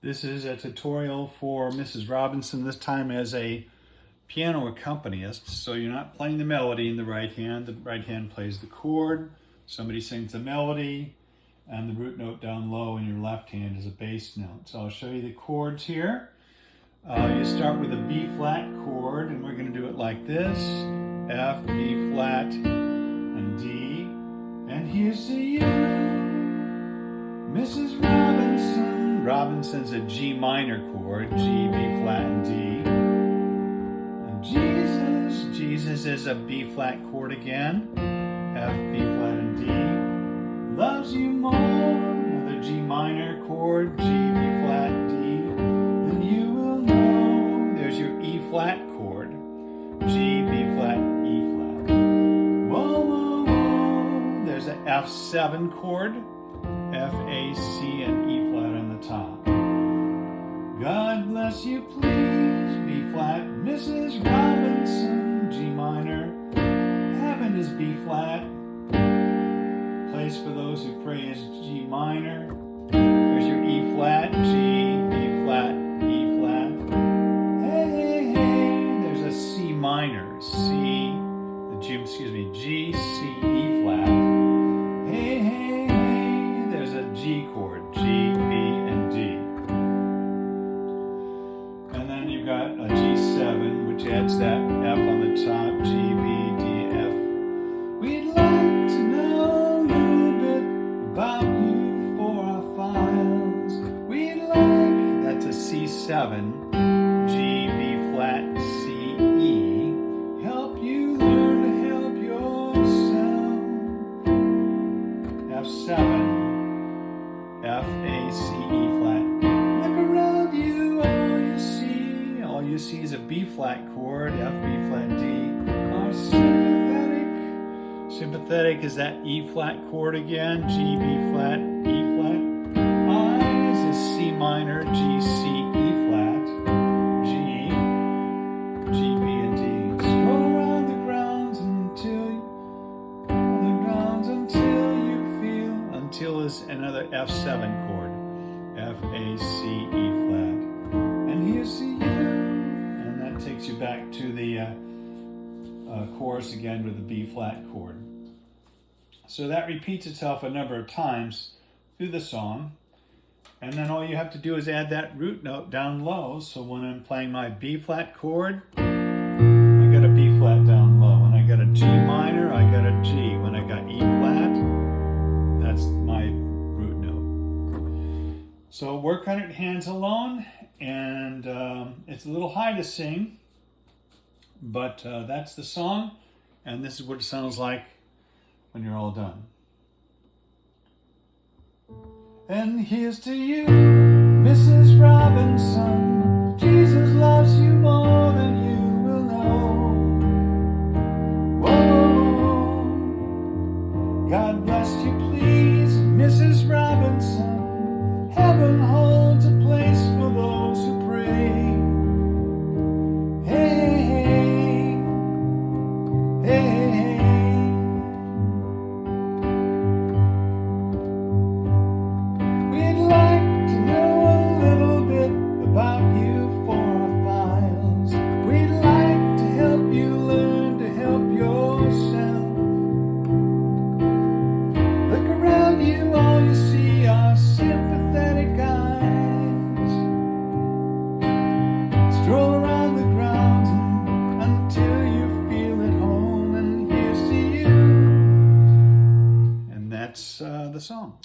This is a tutorial for Mrs. Robinson, this time as a piano accompanist. So you're not playing the melody in the right hand plays the chord, somebody sings the melody, and the root note down low in your left hand is a bass note. So I'll show you the chords here. You start with a B flat chord, and we're going to do it like this: F, B flat, and D. And here's to you, Mrs. Robinson. Robinson's a G minor chord, G, B flat, and D. And Jesus is a B flat chord again, F, B flat, and D. Loves you more, another G minor chord, G, B flat, D. Then you will know, there's your E flat chord, G, B flat, E flat. Whoa, whoa, whoa, there's an F7 chord, F, A, C, and E flat on the top. God bless you, please, B flat, Mrs. Robinson, G minor. Heaven is B flat. Place for those who pray is G minor. There's your E flat, G, B flat, E flat. Hey, hey, hey, there's a C minor, G, C, E flat. Hey, hey, hey, there's a G chord, G, B, and D. And then you've got a G7, which adds that F on the top, G, B, D, F. We'd like to know a little bit about you for our files. We'd like, that's a C7, G, B flat, C, E. Help you learn to help yourself. F7, F, A, C, E flat. Look around you, all you see is a B flat chord, F, B flat, D. Are sympathetic. Sympathetic is that E flat chord again, G, B flat, E flat. I is a C minor, G, C, E flat, G, B, and D. Stroll around the grounds until is another F7 chord, F, A, C, E flat. And here's to you. And that takes you back to the chorus again with the B flat chord. So that repeats itself a number of times through the song. And then all you have to do is add that root note down low. So when I'm playing my B flat chord, I got a B flat down low. When I got a G minor, I got a G. When I got E flat, that's my root note. So work on it hands alone, and it's a little high to sing, but that's the song, and this is what it sounds like when you're all done. And here's to you, Mrs. Robinson. Jesus loves you more than you will know. Whoa, God bless you, please, Mrs. Robinson. Heaven holds a place for those who pray. Hey, hey, hey, hey. We'd like to know a little bit about you for our files. We'd like to help you learn to help yourself. Look around you, all you see are sympathetic eyes. Stroll around the grounds until you feel at home, and here's to you. And that's the song.